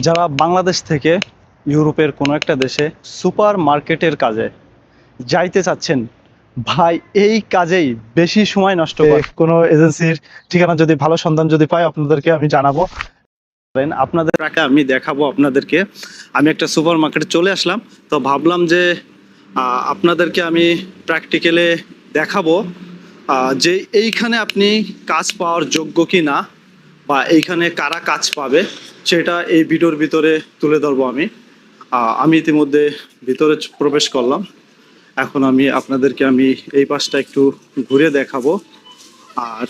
যারা বাংলাদেশ থেকে ইউরোপের কোনো একটা দেশে সুপার মার্কেটের কাজে যাইতে চাচ্ছেন, ভাই এই কাজেই বেশি সময় নষ্ট করে কোনো এজেন্সির ঠিকানা যদি ভালো সন্ধান যদি পাই আপনাদেরকে আমি জানাবো। আপনাদের আগে আমি দেখাবো আপনাদেরকে। আমি একটা সুপার মার্কেটে চলে আসলাম, তো ভাবলাম যে আপনাদেরকে আমি প্র্যাকটিক্যালে দেখাবো যে এইখানে আপনি কাজ পাওয়ার যোগ্য কি না, বা এইখানে কারা কাজ পাবে সেটা এই ভিডিওর ভিতরে তুলে ধরবো আমি। আমি ইতিমধ্যে ভিতরে প্রবেশ করলাম। এখন আমি আপনাদেরকে এই পাশটা একটু ঘুরে দেখাবো। আর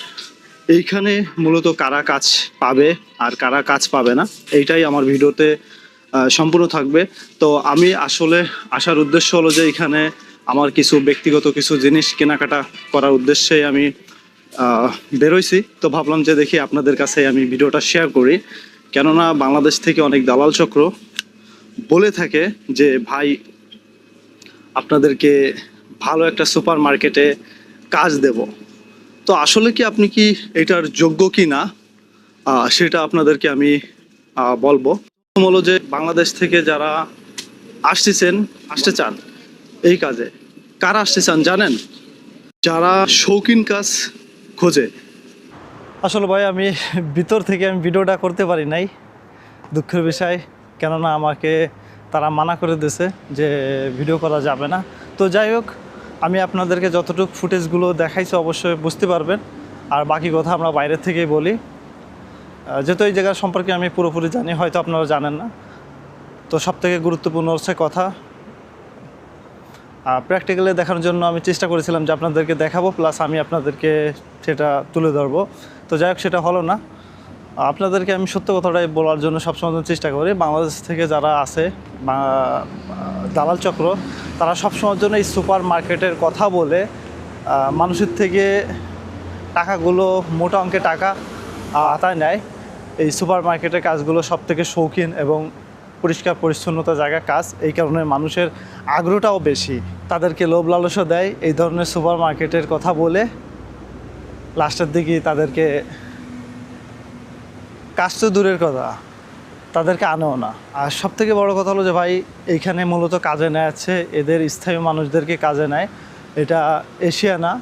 এইখানে মূলত কারা কাজ পাবে আর কারা কাজ পাবে না, এইটাই আমার ভিডিওতে সম্পূর্ণ থাকবে। তো আমি আসলে আসার উদ্দেশ্য হলো যে এখানে আমার কিছু ব্যক্তিগত কিছু জিনিস কেনাকাটা করার উদ্দেশ্যে আমি বেরোইছি। তো ভাবলাম যে দেখি আপনাদের কাছে আমি ভিডিওটা শেয়ার করি, কেননা বাংলাদেশ থেকে অনেক দালাল চক্র বলে থাকে যে ভাই আপনাদেরকে ভালো একটা সুপার মার্কেটে কাজ দেব। তো আসলে কি আপনি কি এটার যোগ্য কি না সেটা আপনাদেরকে আমি বলবো। হলো যে বাংলাদেশ থেকে যারা আসতে চান এই কাজে, কারা আসতে চান জানেন? যারা শৌখিন কাজ খোঁজে। আসলে ভাই আমি ভিতর থেকে ভিডিওটা করতে পারি নাই, দুঃখের বিষয়। কেননা আমাকে তারা মানা করে দিয়েছে যে ভিডিও করা যাবে না। তো যাই হোক, আমি আপনাদেরকে যতটুকু ফুটেজগুলো দেখাইছি অবশ্যই বুঝতে পারবেন, আর বাকি কথা আমরা বাইরের থেকেই বলি। যেহেতু এই জায়গার সম্পর্কে আমি পুরোপুরি জানি, হয়তো আপনারা জানেন না। তো সবথেকে গুরুত্বপূর্ণ হচ্ছে কথা প্র্যাকটিক্যালি দেখানোর জন্য আমি চেষ্টা করেছিলাম যে আপনাদেরকে দেখাবো, প্লাস আমি আপনাদেরকে সেটা তুলে ধরবো। তো যাই হোক, সেটা হলো না। আপনাদেরকে আমি সত্য কথাটাই বলার জন্য সবসময় চেষ্টা করি। বাংলাদেশ থেকে যারা আছে দালাল চক্র, তারা সবসময়ের জন্য এই সুপার মার্কেটের কথা বলে মানুষের থেকে টাকাগুলো, মোটা অঙ্কের টাকা আদায় নেয়। এই সুপার মার্কেটের কাজগুলো সব থেকে শৌখিন এবং পরিষ্কার পরিচ্ছন্নতা জায়গা কাজ, এই কারণে মানুষের আগ্রহটাও বেশি। তাদেরকে লোভ লালসা দেয় এই ধরনের সুপার মার্কেটের কথা বলে, লাস্টের দিকে তাদেরকে কাজ তো দূরের কথা, তাদেরকে আনেও না। আর সবথেকে বড় কথা হলো যে ভাই এইখানে মূলত কাজে নেয় আছে এদের স্থায়ী মানুষদেরকে কাজে নেয়। এটা এশিয়া না,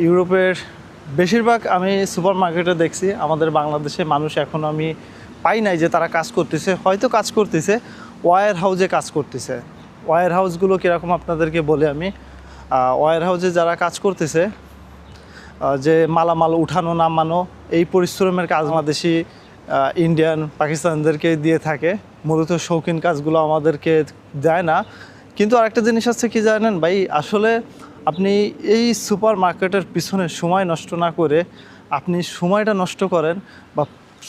ইউরোপের বেশিরভাগ আমি সুপার মার্কেটে দেখছি। আমাদের বাংলাদেশে মানুষ এখনও আমি পাই নাই যে তারা কাজ করতেছে, হয়তো কাজ করতেছে, ওয়্যার হাউসে কাজ করতেছে। ওয়্যার হাউসগুলো কীরকম আপনাদেরকে বলে আমি। ওয়্যার হাউসে যারা কাজ করতেছে, যে মালামাল উঠানো নামানো, এই পরিশ্রমের কাজ বাংলাদেশি, ইন্ডিয়ান, পাকিস্তানদেরকে দিয়ে থাকে। মূলত শৌখিন কাজগুলো আমাদেরকে দেয় না। কিন্তু আরেকটা জিনিস আছে কি জানেন ভাই, আসলে আপনি এই সুপার মার্কেটের পিছনে সময় নষ্ট না করে আপনি সময়টা নষ্ট করেন বা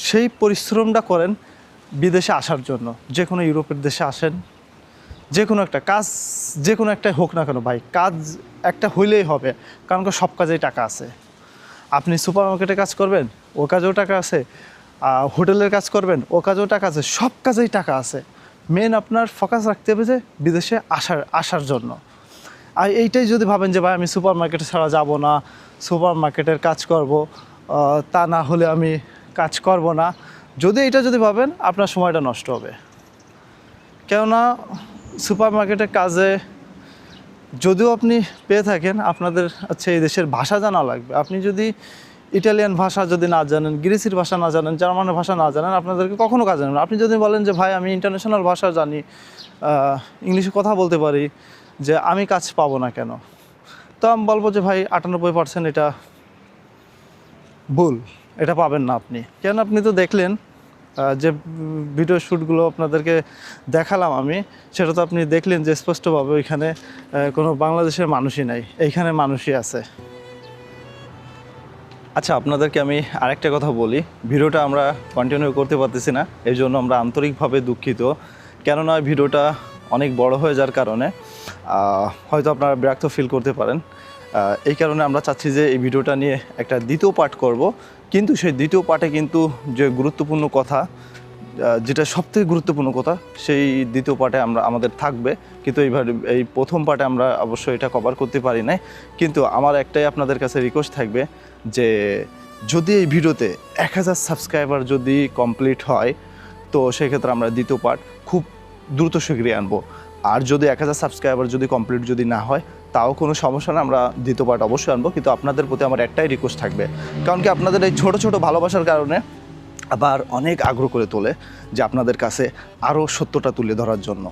সেই পরিশ্রমটা করেন বিদেশে আসার জন্য। যে কোনো ইউরোপের দেশে আসেন, যে কোনো একটা কাজ, যে কোনো একটা হোক না কেন ভাই, কাজ একটা হইলেই হবে, কারণ সব কাজেই টাকা আছে। আপনি সুপার মার্কেটে কাজ করবেন, ও কাজেও টাকা আছে। হোটেলের কাজ করবেন, ও কাজেও টাকা আছে। সব কাজেই টাকা আছে। মেন আপনার ফোকাস রাখতে হবে যে বিদেশে আসার জন্য। আর এইটাই যদি ভাবেন যে ভাই আমি সুপার মার্কেটে ছাড়া যাব না, সুপার মার্কেটের কাজ করব, তা না হলে আমি কাজ করব না, যদি ভাবেন আপনার সময়টা নষ্ট হবে। কেননা সুপার মার্কেটের কাজে যদিও আপনি পেয়ে থাকেন, আপনাদের এই দেশের ভাষা জানা লাগবে। আপনি যদি ইটালিয়ান ভাষা যদি না জানেন, গ্রিসের ভাষা না জানেন, জার্মানের ভাষা না জানেন, আপনাদেরকে কখনো কাজ জানেন না। আপনি যদি বলেন যে ভাই আমি ইন্টারন্যাশনাল ভাষা জানি, ইংলিশে কথা বলতে পারি, যে আমি কাজ পাবো না কেন? তো আমি বলবো যে ভাই 98% এটা ভুল, এটা পাবেন না আপনি। কেন? আপনি তো দেখলেন যে ভিডিও শ্যুটগুলো আপনাদেরকে দেখালাম আমি, সেটা তো আপনি দেখলেন যে স্পষ্টভাবে ওইখানে কোনো বাংলাদেশের মানুষই নাই, এইখানে মানুষই আছে। আচ্ছা, আপনাদেরকে আমি আরেকটা কথা বলি। ভিডিওটা আমরা কন্টিনিউ করতে পারতেছি না, এই জন্য আমরা আন্তরিকভাবে দুঃখিত। কেননা ভিডিওটা অনেক বড় হয়ে যাওয়ার কারণে হয়তো আপনারা বিরক্ত ফিল করতে পারেন। এই কারণে আমরা চাচ্ছি যে এই ভিডিওটা নিয়ে একটা দ্বিতীয় পার্ট করব। কিন্তু সেই দ্বিতীয় পার্টে কিন্তু যে গুরুত্বপূর্ণ কথা, যেটা সবথেকে গুরুত্বপূর্ণ কথা, সেই দ্বিতীয় পার্টে আমাদের থাকবে। কিন্তু এই প্রথম পার্টে আমরা অবশ্যই এটা কভার করতে পারি নাই। কিন্তু আমার একটাই আপনাদের কাছে রিকোয়েস্ট থাকবে যে যদি এই ভিডিওতে 1000 সাবস্ক্রাইবার যদি কমপ্লিট হয়, তো সেক্ষেত্রে আমরা দ্বিতীয় পার্ট খুব দ্রুত শীঘ্রই আনবো। আর যদি 1000 সাবস্ক্রাইবার যদি কমপ্লিট যদি না হয় তাও কোনো সমস্যা না, আমরা দ্বিতীয় পার্ট অবশ্যই আনবো। কিন্তু আপনাদের প্রতি আমার একটাই রিকোয়েস্ট থাকবে, কারণ কি আপনাদের এই ছোট ছোট ভালোবাসার কারণে আবার অনেক আগ্রহ করে তোলে যে আপনাদের কাছে আরও সত্যটা তুলে ধরার জন্য।